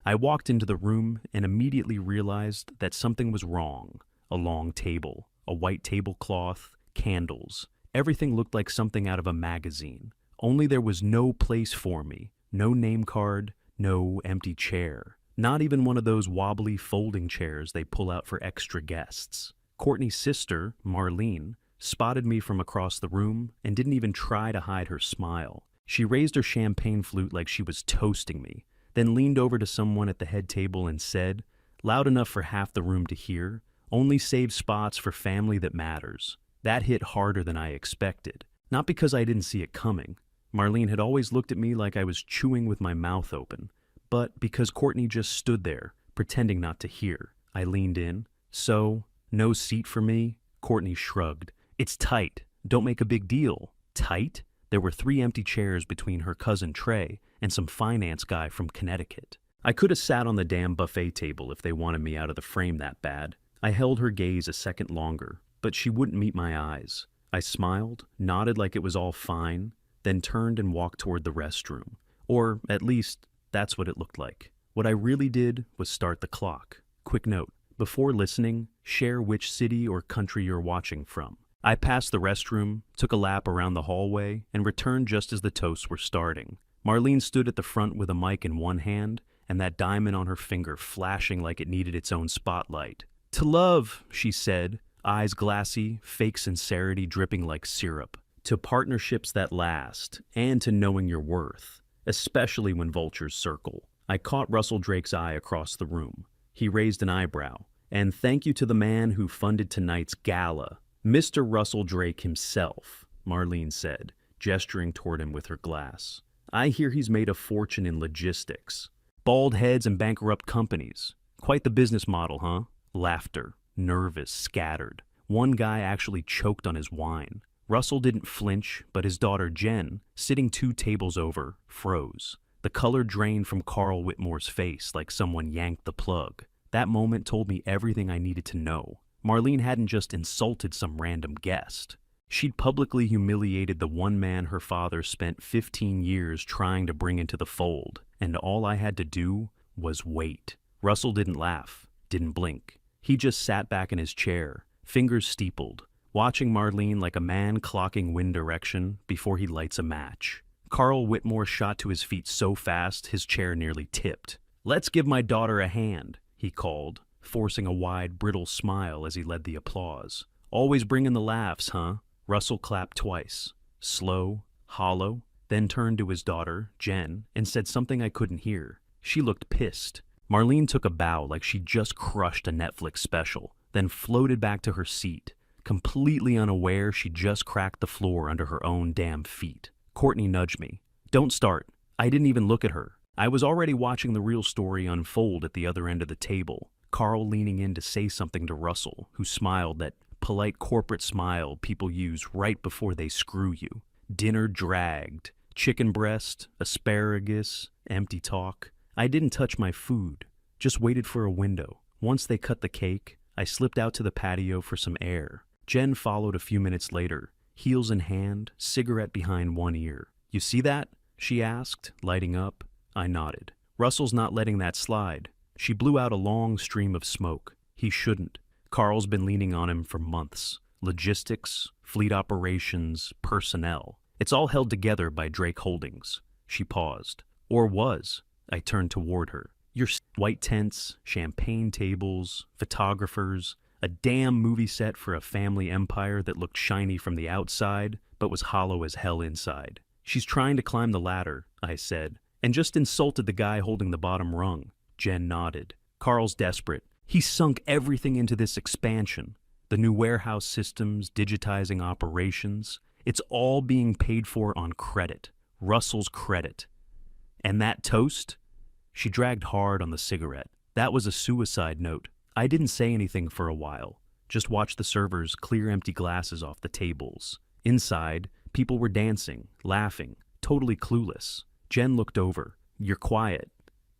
I walked into the room and immediately realized that something was wrong. A long table, a white tablecloth, candles. Everything looked like something out of a magazine. Only there was no place for me. No name card, no empty chair. Not even one of those wobbly folding chairs they pull out for extra guests. Courtney's sister, Marlene, spotted me from across the room and didn't even try to hide her smile. She raised her champagne flute like she was toasting me, then leaned over to someone at the head table and said, loud enough for half the room to hear, "Only save spots for family that matters." That hit harder than I expected. Not because I didn't see it coming. Marlene had always looked at me like I was chewing with my mouth open, but because Courtney just stood there, pretending not to hear. I leaned in. "So, no seat for me?" Courtney shrugged. "It's tight. Don't make a big deal." Tight? There were 3 empty chairs between her cousin Trey and some finance guy from Connecticut. I could have sat on the damn buffet table if they wanted me out of the frame that bad. I held her gaze a second longer, but she wouldn't meet my eyes. I smiled, nodded like it was all fine, then turned and walked toward the restroom. Or, at least, that's what it looked like. What I really did was start the clock. Quick note, before listening, share which city or country you're watching from. I passed the restroom, took a lap around the hallway, and returned just as the toasts were starting. Marlene stood at the front with a mic in one hand, and that diamond on her finger flashing like it needed its own spotlight. "To love," she said, eyes glassy, fake sincerity dripping like syrup. "To partnerships that last, and to knowing your worth, especially when vultures circle." I caught Russell Drake's eye across the room. He raised an eyebrow. "And thank you to the man who funded tonight's gala, Mr. Russell Drake himself," Marlene said, gesturing toward him with her glass. "I hear he's made a fortune in logistics. Bald heads and bankrupt companies. Quite the business model, huh?" Laughter, nervous, scattered. One guy actually choked on his wine. Russell didn't flinch, but his daughter Jen, sitting 2 tables over, froze. The color drained from Carl Whitmore's face like someone yanked the plug. That moment told me everything I needed to know. Marlene hadn't just insulted some random guest. She'd publicly humiliated the one man her father spent 15 years trying to bring into the fold, and all I had to do was wait. Russell didn't laugh, didn't blink. He just sat back in his chair, fingers steepled, watching Marlene like a man clocking wind direction before he lights a match. Carl Whitmore shot to his feet so fast his chair nearly tipped. "Let's give my daughter a hand," he called, forcing a wide, brittle smile as he led the applause. "Always bringing the laughs, huh?" Russell clapped twice, slow, hollow, then turned to his daughter, Jen, and said something I couldn't hear. She looked pissed. Marlene took a bow like she'd just crushed a Netflix special, then floated back to her seat, completely unaware she'd just cracked the floor under her own damn feet. Courtney nudged me. "Don't start." I didn't even look at her. I was already watching the real story unfold at the other end of the table. Carl leaning in to say something to Russell, who smiled that polite corporate smile people use right before they screw you. Dinner dragged. Chicken breast, asparagus, empty talk. I didn't touch my food, just waited for a window. Once they cut the cake, I slipped out to the patio for some air. Jen followed a few minutes later, heels in hand, cigarette behind one ear. "You see that?" she asked, lighting up. I nodded. "Russell's not letting that slide." She blew out a long stream of smoke. "He shouldn't. Carl's been leaning on him for months. Logistics, fleet operations, personnel. It's all held together by Drake Holdings." She paused. "Or was." I turned toward her. "Your white tents, champagne tables, photographers, a damn movie set for a family empire that looked shiny from the outside, but was hollow as hell inside. She's trying to climb the ladder," I said, "and just insulted the guy holding the bottom rung." Jen nodded. "Carl's desperate. He's sunk everything into this expansion. The new warehouse systems, digitizing operations. It's all being paid for on credit. Russell's credit. And that toast?" She dragged hard on the cigarette. "That was a suicide note." I didn't say anything for a while, just watched the servers clear empty glasses off the tables. Inside, people were dancing, laughing, totally clueless. Jen looked over. "You're quiet."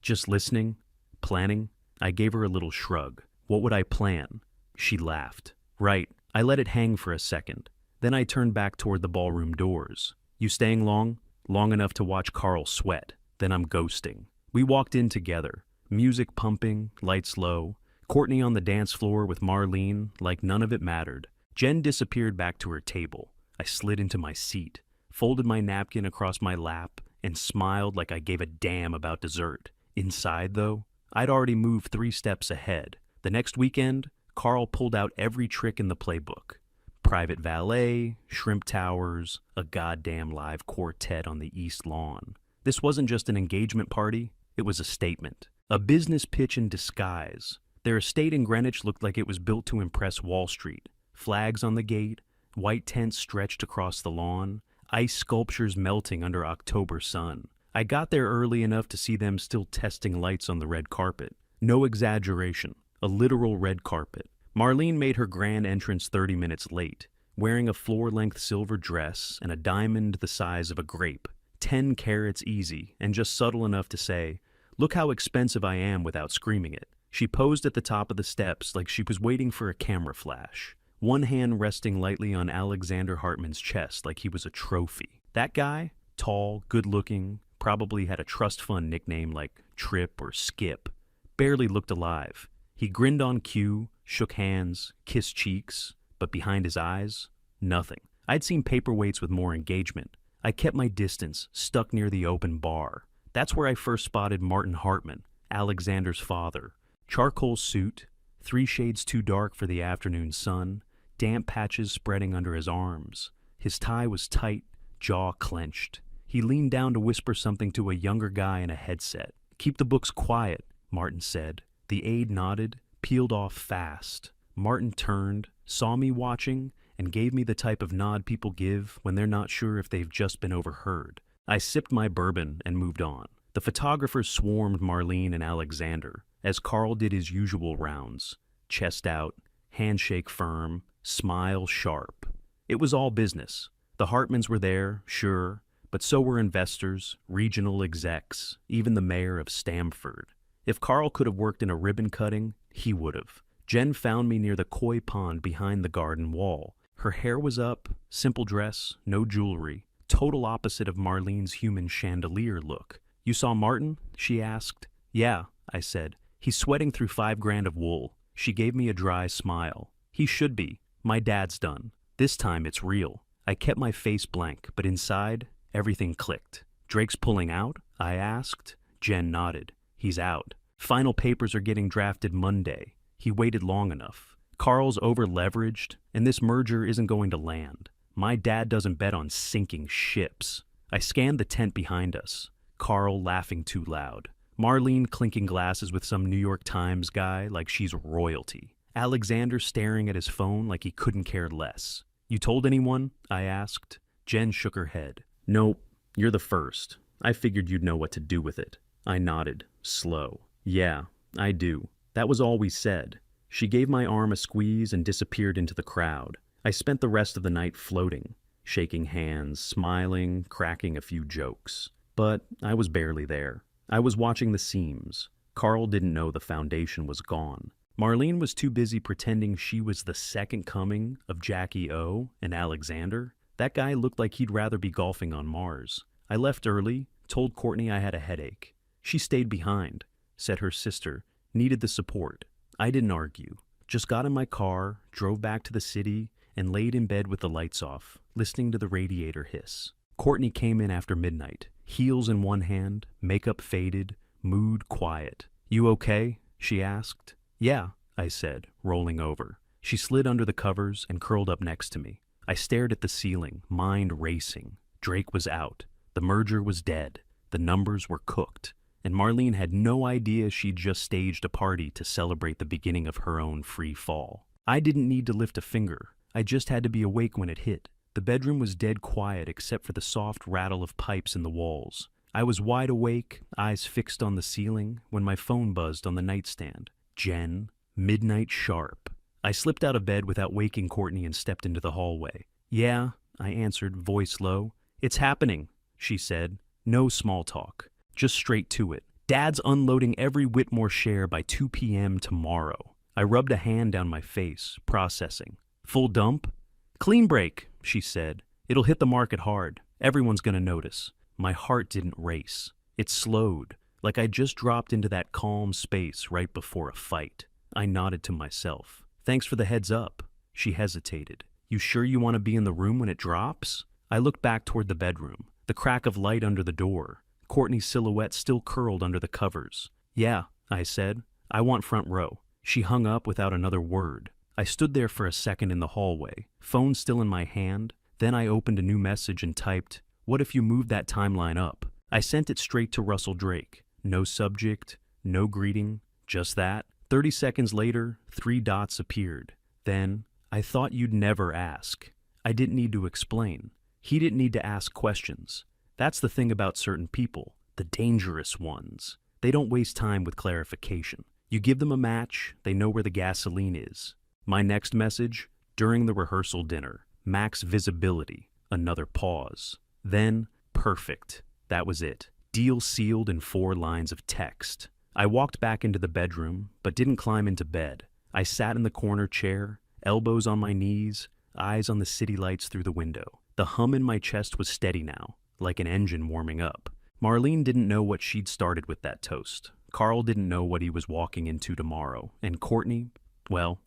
"Just listening? Planning?" I gave her a little shrug. "What would I plan?" She laughed. "Right." I let it hang for a second. Then I turned back toward the ballroom doors. "You staying long?" "Long enough to watch Carl sweat. Then I'm ghosting." We walked in together. Music pumping, lights low. Courtney on the dance floor with Marlene like none of it mattered. Jen disappeared back to her table. I slid into my seat, folded my napkin across my lap, and smiled like I gave a damn about dessert. Inside, though, I'd already moved 3 steps ahead. The next weekend, Carl pulled out every trick in the playbook. Private valet, shrimp towers, a goddamn live quartet on the East Lawn. This wasn't just an engagement party, it was a statement. A business pitch in disguise. Their estate in Greenwich looked like it was built to impress Wall Street. Flags on the gate, white tents stretched across the lawn, ice sculptures melting under October sun. I got there early enough to see them still testing lights on the red carpet. No exaggeration, a literal red carpet. Marlene made her grand entrance 30 minutes late, wearing a floor-length silver dress and a diamond the size of a grape. 10 carats easy, and just subtle enough to say, "Look how expensive I am," without screaming it. She posed at the top of the steps like she was waiting for a camera flash, one hand resting lightly on Alexander Hartman's chest like he was a trophy. That guy, tall, good-looking, probably had a trust fund nickname like Trip or Skip, barely looked alive. He grinned on cue, shook hands, kissed cheeks, but behind his eyes, nothing. I'd seen paperweights with more engagement. I kept my distance, stuck near the open bar. That's where I first spotted Martin Hartman, Alexander's father. Charcoal suit, 3 shades too dark for the afternoon sun, damp patches spreading under his arms. His tie was tight, jaw clenched. He leaned down to whisper something to a younger guy in a headset. "Keep the books quiet," Martin said. The aide nodded, peeled off fast. Martin turned, saw me watching, and gave me the type of nod people give when they're not sure if they've just been overheard. I sipped my bourbon and moved on. The photographers swarmed Marlene and Alexander, as Carl did his usual rounds. Chest out, handshake firm, smile sharp. It was all business. The Hartmans were there, sure, but so were investors, regional execs, even the mayor of Stamford. If Carl could have worked in a ribbon cutting, he would have. Jen found me near the koi pond behind the garden wall. Her hair was up, simple dress, no jewelry, total opposite of Marlene's human chandelier look. "You saw Martin?" she asked. "Yeah," I said. "He's sweating through 5 grand of wool." She gave me a dry smile. "He should be. My dad's done. This time it's real." I kept my face blank, but inside, everything clicked. "Drake's pulling out?" I asked. Jen nodded. "He's out. Final papers are getting drafted Monday. He waited long enough. Carl's over-leveraged, and this merger isn't going to land. My dad doesn't bet on sinking ships." I scanned the tent behind us. Carl laughing too loud. Marlene clinking glasses with some New York Times guy like she's royalty. Alexander staring at his phone like he couldn't care less. "You told anyone?" I asked. Jen shook her head. "Nope, you're the first. I figured you'd know what to do with it." I nodded, slow. "Yeah, I do." That was all we said. She gave my arm a squeeze and disappeared into the crowd. I spent the rest of the night floating, shaking hands, smiling, cracking a few jokes. But I was barely there. I was watching the seams. Carl didn't know the foundation was gone. Marlene was too busy pretending she was the second coming of Jackie O and Alexander. That guy looked like he'd rather be golfing on Mars. I left early, told Courtney I had a headache. She stayed behind, said her sister needed the support. I didn't argue. Just got in my car, drove back to the city, and laid in bed with the lights off, listening to the radiator hiss. Courtney came in after midnight, heels in one hand, makeup faded, mood quiet. "You okay?" she asked. "Yeah," I said, rolling over. She slid under the covers and curled up next to me. I stared at the ceiling, mind racing. Drake was out. The merger was dead. The numbers were cooked. And Marlene had no idea she'd just staged a party to celebrate the beginning of her own free fall. I didn't need to lift a finger. I just had to be awake when it hit. The bedroom was dead quiet except for the soft rattle of pipes in the walls. I was wide awake, eyes fixed on the ceiling, when my phone buzzed on the nightstand. Jen, midnight sharp. I slipped out of bed without waking Courtney and stepped into the hallway. "Yeah," I answered, voice low. "It's happening," she said. No small talk. Just straight to it. "Dad's unloading every Whitmore share by 2 p.m. tomorrow." I rubbed a hand down my face, processing. "Full dump?" "Clean break," she said. "It'll hit the market hard. Everyone's gonna notice." My heart didn't race. It slowed. like I just dropped into that calm space right before a fight. I nodded to myself. Thanks for the heads up. She hesitated. You sure you want to be in the room when it drops? I looked back toward the bedroom, the crack of light under the door, Courtney's silhouette still curled under the covers. Yeah, I said. I want front row. She hung up without another word. I stood there for a second in the hallway, phone still in my hand. Then I opened a new message and typed, "What if you moved that timeline up?" I sent it straight to Russell Drake. No subject, no greeting, just that. 30 seconds later, 3 dots appeared. Then, "I thought you'd never ask." I didn't need to explain. He didn't need to ask questions. That's the thing about certain people, the dangerous ones. They don't waste time with clarification. You give them a match, they know where the gasoline is. My next message, during the rehearsal dinner, max visibility, another pause. Then, perfect. That was it. Deal sealed in 4 lines of text. I walked back into the bedroom, but didn't climb into bed. I sat in the corner chair, elbows on my knees, eyes on the city lights through the window. The hum in my chest was steady now, like an engine warming up. Marlene didn't know what she'd started with that toast. Carl didn't know what he was walking into tomorrow. And Courtney, well,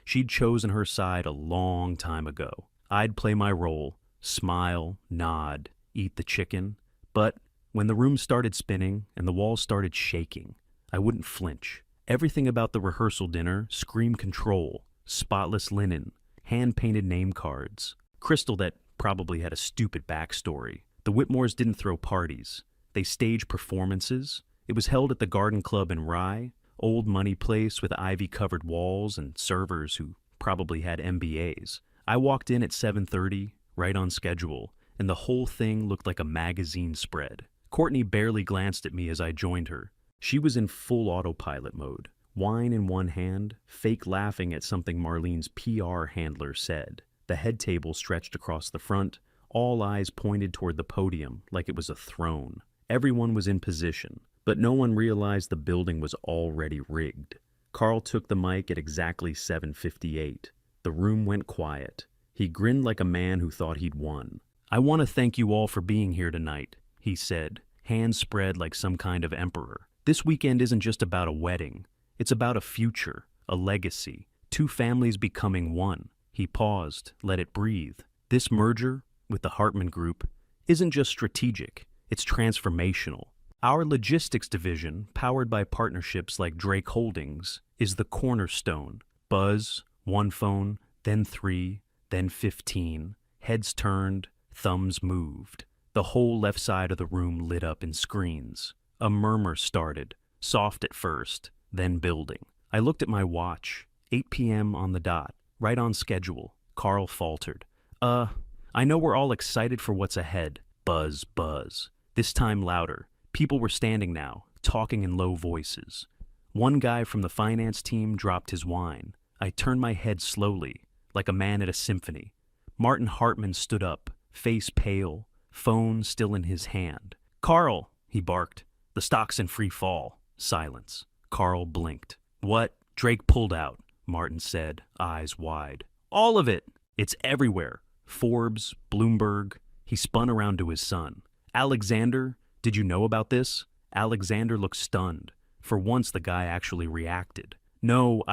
she'd chosen her side a long time ago. I'd play my role, smile, nod, eat the chicken. But when the room started spinning and the walls started shaking, I wouldn't flinch. Everything about the rehearsal dinner screamed control, spotless linen, hand-painted name cards, crystal that probably had a stupid backstory. The Whitmores didn't throw parties. They staged performances. It was held at the Garden Club in Rye, old money place with ivy-covered walls and servers who probably had MBAs. I walked in at 7:30, right on schedule, and the whole thing looked like a magazine spread. Courtney barely glanced at me as I joined her. She was in full autopilot mode, wine in one hand, fake laughing at something Marlene's PR handler said. The head table stretched across the front, all eyes pointed toward the podium like it was a throne. Everyone was in position, but no one realized the building was already rigged. Carl took the mic at exactly 7:58. The room went quiet. He grinned like a man who thought he'd won. "I want to thank you all for being here tonight," he said, hands spread like some kind of emperor. "This weekend isn't just about a wedding. It's about a future, a legacy, 2 families becoming one." He paused, let it breathe. This merger, with the Hartman Group, isn't just strategic, it's transformational. Our logistics division, powered by partnerships like Drake Holdings, is the cornerstone. Buzz, 1 phone, then 3, then 15. Heads turned, thumbs moved. The whole left side of the room lit up in screens. A murmur started, soft at first, then building. I looked at my watch, 8 p.m. on the dot, right on schedule. Carl faltered. I know we're all excited for what's ahead." Buzz, buzz. This time louder. People were standing now, talking in low voices. One guy from the finance team dropped his wine. I turned my head slowly, like a man at a symphony. Martin Hartman stood up, face pale, phone still in his hand. "Carl," he barked. "The stock's in free fall." Silence. Carl blinked. "What?" "Drake pulled out," Martin said, eyes wide. "All of it! It's everywhere. Forbes, Bloomberg." He spun around to his son. "Alexander, did you know about this?" Alexander looked stunned. For once, the guy actually reacted. "No,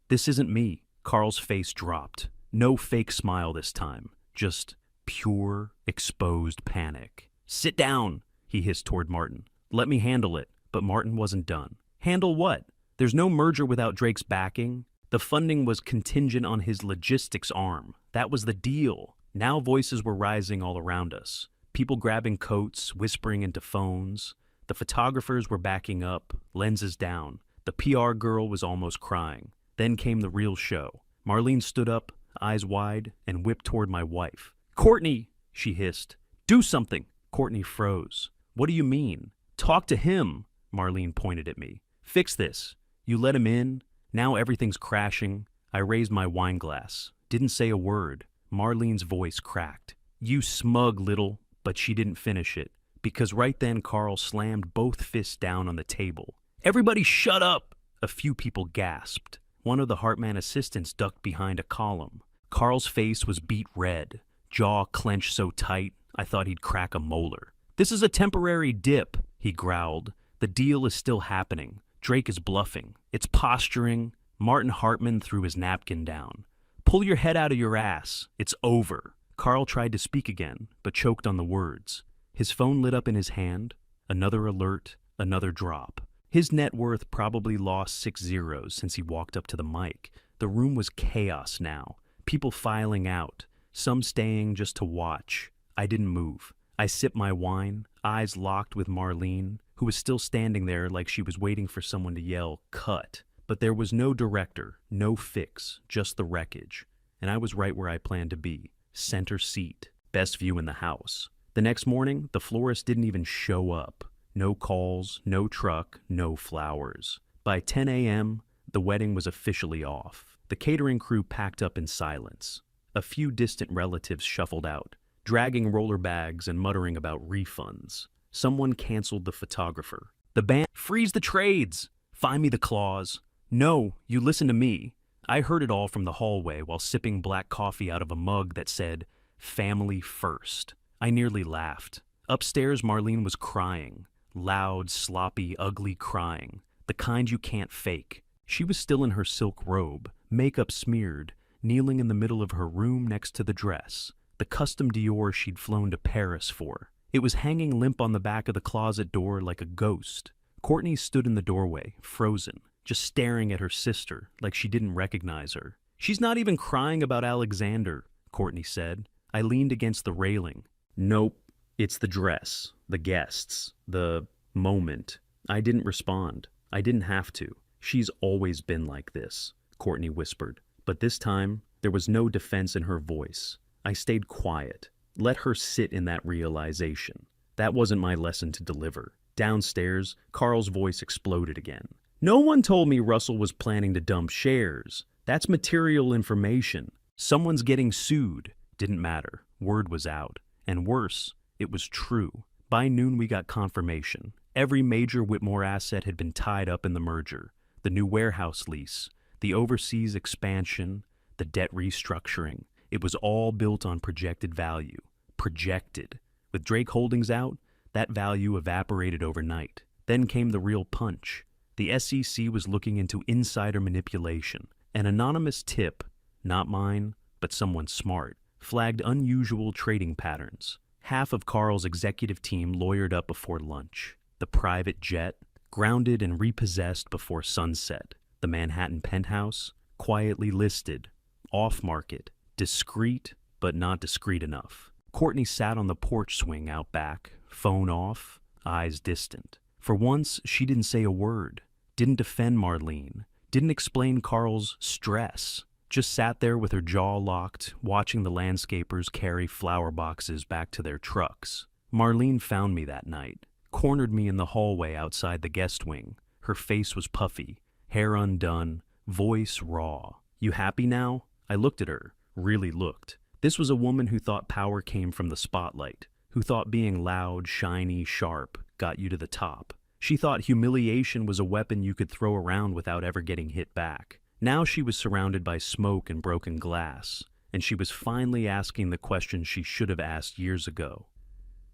this isn't me." Carl's face dropped. No fake smile this time. Just pure, exposed panic. "Sit down," he hissed toward Martin. "Let me handle it." But Martin wasn't done. "Handle what? There's no merger without Drake's backing." The funding was contingent on his logistics arm. That was the deal. Now voices were rising all around us. People grabbing coats, whispering into phones. The photographers were backing up, lenses down. The PR girl was almost crying. Then came the real show. Marlene stood up, eyes wide, and whipped toward my wife. "Courtney," she hissed. "Do something." Courtney froze. "What do you mean?" "Talk to him," Marlene pointed at me. "Fix this. You let him in. Now everything's crashing." I raised my wine glass. Didn't say a word. Marlene's voice cracked. "You smug little..." But she didn't finish it, because right then Carl slammed both fists down on the table. "Everybody shut up!" A few people gasped. One of the Hartman assistants ducked behind a column. Carl's face was beet red, jaw clenched so tight I thought he'd crack a molar. "This is a temporary dip," he growled. The deal is still happening. Drake is bluffing. It's posturing. Martin Hartman threw his napkin down. Pull your head out of your ass. It's over. Carl tried to speak again, but choked on the words. His phone lit up in his hand. Another alert, another drop. His net worth probably lost 6 zeros since he walked up to the mic. The room was chaos now. People filing out, some staying just to watch. I didn't move. I sipped my wine, eyes locked with Marlene, who was still standing there like she was waiting for someone to yell, "Cut." But there was no director, no fix, just the wreckage. And I was right where I planned to be, center seat, best view in the house. The next morning, the florist didn't even show up. No calls, no truck, no flowers. By 10 a.m., the wedding was officially off. The catering crew packed up in silence. A few distant relatives shuffled out, dragging roller bags and muttering about refunds. Someone canceled the photographer. The band, freeze the trades! Find me the clause. No, you listen to me. I heard it all from the hallway while sipping black coffee out of a mug that said, "Family first." I nearly laughed. Upstairs, Marlene was crying. Loud, sloppy, ugly crying. The kind you can't fake. She was still in her silk robe, makeup smeared, kneeling in the middle of her room next to the dress, the custom Dior she'd flown to Paris for. It was hanging limp on the back of the closet door like a ghost. Courtney stood in the doorway, frozen, just staring at her sister like she didn't recognize her. "She's not even crying about Alexander," Courtney said. I leaned against the railing. "Nope, it's the dress, the guests, the moment." I didn't respond. I didn't have to. "She's always been like this," Courtney whispered. But this time, there was no defense in her voice. I stayed quiet. Let her sit in that realization. That wasn't my lesson to deliver. Downstairs, Carl's voice exploded again. "No one told me Russell was planning to dump shares. That's material information. Someone's getting sued." Didn't matter. Word was out. And worse, it was true. By noon, we got confirmation. Every major Whitmore asset had been tied up in the merger. The new warehouse lease, the overseas expansion, the debt restructuring. It was all built on projected value. Projected. With Drake Holdings out, that value evaporated overnight. Then came the real punch. The SEC was looking into insider manipulation. An anonymous tip, not mine, but someone smart, flagged unusual trading patterns. Half of Carl's executive team lawyered up before lunch. The private jet, grounded and repossessed before sunset. The Manhattan penthouse, quietly listed, off-market, discreet, but not discreet enough. Courtney sat on the porch swing out back, phone off, eyes distant. For once, she didn't say a word, didn't defend Marlene, didn't explain Carl's stress, just sat there with her jaw locked, watching the landscapers carry flower boxes back to their trucks. Marlene found me that night, cornered me in the hallway outside the guest wing. Her face was puffy, hair undone, voice raw. "You happy now?" I looked at her, really looked. This was a woman who thought power came from the spotlight, who thought being loud, shiny, sharp got you to the top. She thought humiliation was a weapon you could throw around without ever getting hit back. Now she was surrounded by smoke and broken glass, and she was finally asking the questions she should have asked years ago.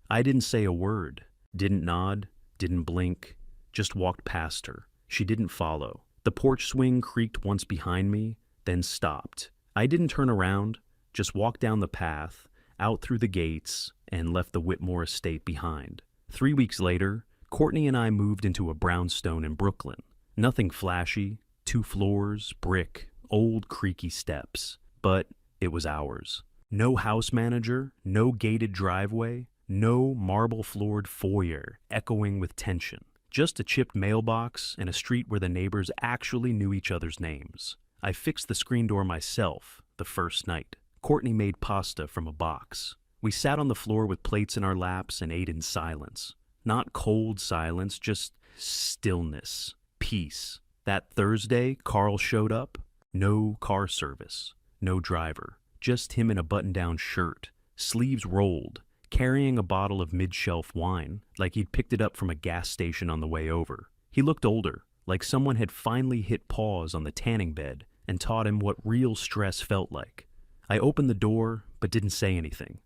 I didn't say a word, didn't nod, didn't blink, just walked past her. She didn't follow. The porch swing creaked once behind me, then stopped. I didn't turn around, just walked down the path, out through the gates, and left the Whitmore estate behind. 3 weeks later, Courtney and I moved into a brownstone in Brooklyn. Nothing flashy, 2 floors, brick, old creaky steps. But it was ours. No house manager, no gated driveway, no marble-floored foyer echoing with tension. Just a chipped mailbox and a street where the neighbors actually knew each other's names. I fixed the screen door myself the first night. Courtney made pasta from a box. We sat on the floor with plates in our laps and ate in silence. Not cold silence, just stillness, peace. That Thursday, Carl showed up. No car service, no driver. Just him in a button-down shirt, sleeves rolled, carrying a bottle of mid-shelf wine, like he'd picked it up from a gas station on the way over. He looked older, like someone had finally hit pause on the tanning bed and taught him what real stress felt like. I opened the door, but didn't say anything.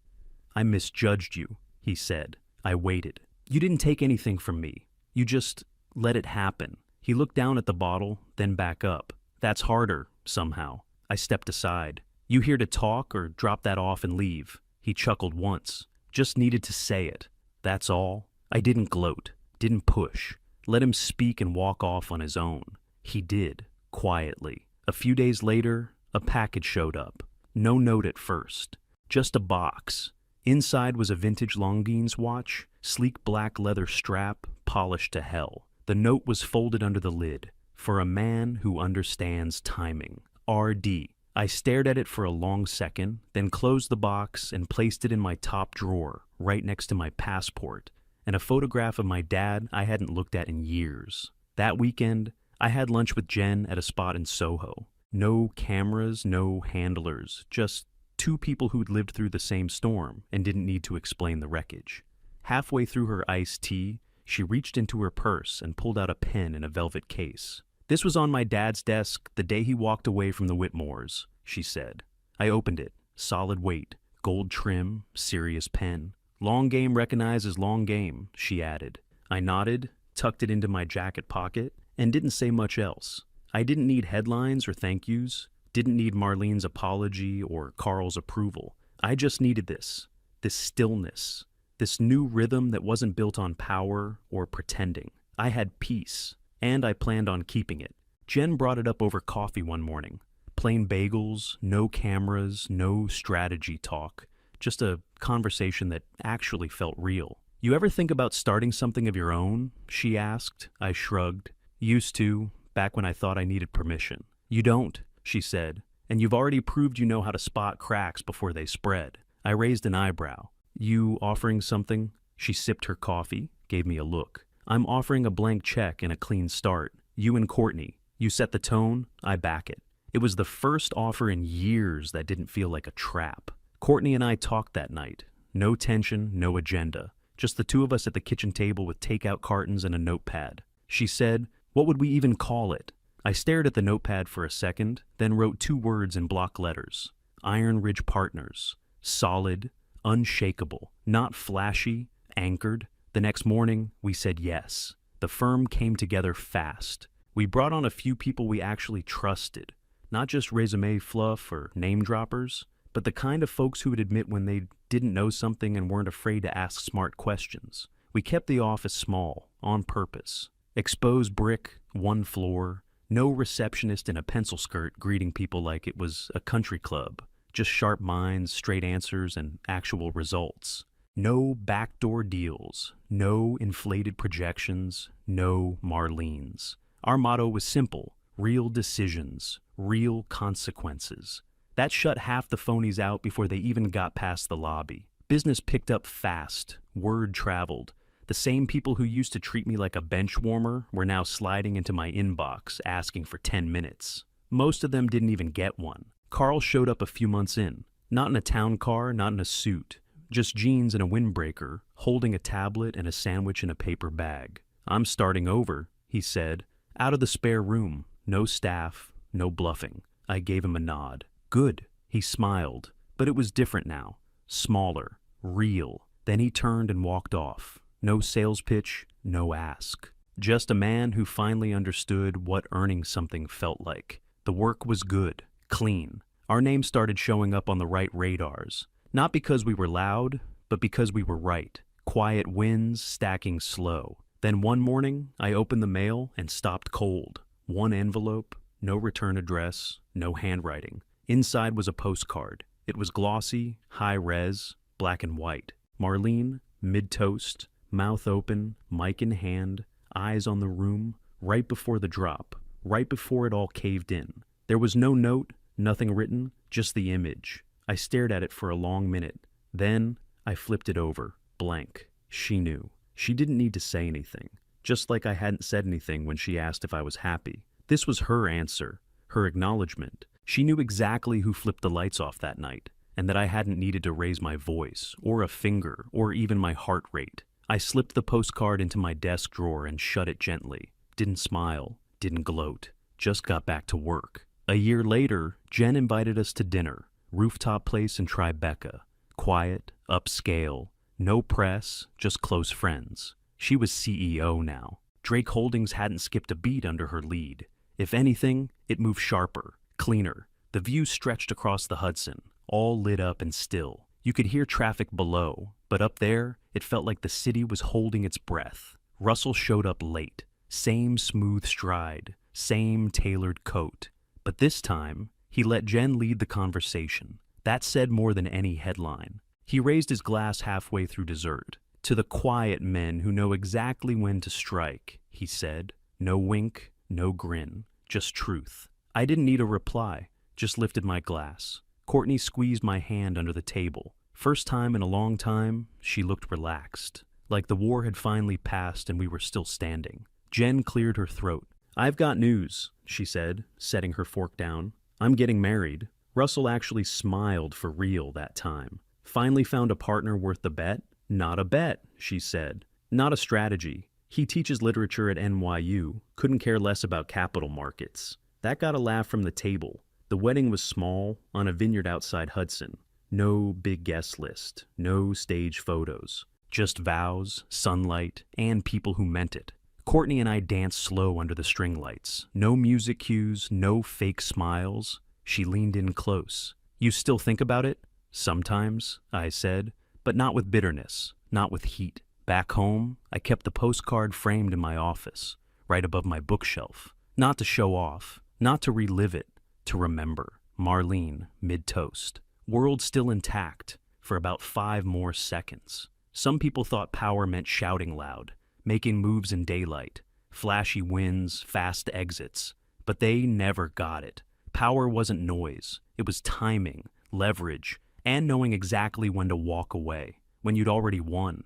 "I misjudged you," he said. I waited. "You didn't take anything from me. You just Let it happen. He looked down at the bottle, then back up. That's harder, somehow. I stepped aside. You here to talk or drop that off and leave? He chuckled once. Just needed to say it. That's all. I didn't gloat, didn't push. Let him speak and walk off on his own. He did, quietly. A few days later, a package showed up. No note at first. Just a box. Inside was a vintage Longines watch, sleek black leather strap, polished to hell. The note was folded under the lid. For a man who understands timing. R.D. I stared at it for a long second, then closed the box and placed it in my top drawer, right next to my passport, and a photograph of my dad I hadn't looked at in years. That weekend, I had lunch with Jen at a spot in Soho. No cameras, no handlers, just two people who'd lived through the same storm and didn't need to explain the wreckage. Halfway through her iced tea, she reached into her purse and pulled out a pen in a velvet case. This was on my dad's desk the day he walked away from the Whitmores, she said. I opened it. Solid weight, gold trim, serious pen. Long game recognizes long game, she added. I nodded, tucked it into my jacket pocket, and didn't say much else. I didn't need headlines or thank yous, didn't need Marlene's apology or Carl's approval. I just needed this stillness, this new rhythm that wasn't built on power or pretending. I had peace, and I planned on keeping it. Jen brought it up over coffee one morning. Plain bagels, no cameras, no strategy talk, just a conversation that actually felt real. You ever think about starting something of your own? She asked. I shrugged. Used to, back when I thought I needed permission. You don't, she said, and you've already proved you know how to spot cracks before they spread. I raised an eyebrow. You offering something? She sipped her coffee, gave me a look. I'm offering a blank check and a clean start. You and Courtney. You set the tone, I back it. It was the first offer in years that didn't feel like a trap. Courtney and I talked that night. No tension, no agenda. Just the two of us at the kitchen table with takeout cartons and a notepad. She said, "What would we even call it?" I stared at the notepad for a second, then wrote 2 words in block letters. Iron Ridge Partners. Solid, unshakable, not flashy, anchored. The next morning, we said yes. The firm came together fast. We brought on a few people we actually trusted. Not just resume fluff or name droppers, but the kind of folks who would admit when they didn't know something and weren't afraid to ask smart questions. We kept the office small, on purpose. Exposed brick, 1 floor, no receptionist in a pencil skirt greeting people like it was a country club. Just sharp minds, straight answers, and actual results. No backdoor deals, no inflated projections, no Marlenes. Our motto was simple: real decisions, real consequences. That shut half the phonies out before they even got past the lobby. Business picked up fast, word traveled. The same people who used to treat me like a bench warmer were now sliding into my inbox asking for 10 minutes. Most of them didn't even get one. Carl showed up a few months in, not in a town car, not in a suit, just jeans and a windbreaker, holding a tablet and a sandwich in a paper bag. "I'm starting over," he said, out of the spare room, no staff, no bluffing. I gave him a nod. "Good." He smiled, but it was different now. Smaller, real. Then he turned and walked off. No sales pitch, no ask. Just a man who finally understood what earning something felt like. The work was good, clean. Our names started showing up on the right radars. Not because we were loud, but because we were right. Quiet wins, stacking slow. Then one morning, I opened the mail and stopped cold. 1 envelope, no return address, no handwriting. Inside was a postcard. It was glossy, high-res, black and white. Marlene, mid-toast, mouth open, mic in hand, eyes on the room, right before the drop, right before it all caved in. There was no note, nothing written, just the image. I stared at it for a long minute. Then I flipped it over, blank. She knew. She didn't need to say anything, just like I hadn't said anything when she asked if I was happy. This was her answer, her acknowledgement. She knew exactly who flipped the lights off that night, and that I hadn't needed to raise my voice, or a finger, or even my heart rate. I slipped the postcard into my desk drawer and shut it gently. Didn't smile, didn't gloat, just got back to work. A year later, Jen invited us to dinner, rooftop place in Tribeca. Quiet, upscale, no press, just close friends. She was CEO now. Drake Holdings hadn't skipped a beat under her lead. If anything, it moved sharper, cleaner. The view stretched across the Hudson, all lit up and still. You could hear traffic below, but up there, it felt like the city was holding its breath. Russell showed up late. Same smooth stride, same tailored coat. But this time, he let Jen lead the conversation. That said more than any headline. He raised his glass halfway through dessert. "To the quiet men who know exactly when to strike," he said. No wink, no grin, just truth. I didn't need a reply, just lifted my glass. Courtney squeezed my hand under the table. First time in a long time, she looked relaxed, like the war had finally passed and we were still standing. Jen cleared her throat. "I've got news," she said, setting her fork down. "I'm getting married." Russell actually smiled for real that time. "Finally found a partner worth the bet?" "Not a bet," she said. "Not a strategy. He teaches literature at NYU, couldn't care less about capital markets." That got a laugh from the table. The wedding was small, on a vineyard outside Hudson. No big guest list, no stage photos. Just vows, sunlight, and people who meant it. Courtney and I danced slow under the string lights. No music cues, no fake smiles. She leaned in close. "You still think about it?" "Sometimes," I said, "but not with bitterness, not with heat." Back home, I kept the postcard framed in my office, right above my bookshelf. Not to show off, not to relive it, to remember. Marlene, mid-toast. World still intact, for about 5 more seconds. Some people thought power meant shouting loud, making moves in daylight, flashy wins, fast exits. But they never got it. Power wasn't noise. It was timing, leverage, and knowing exactly when to walk away, when you'd already won.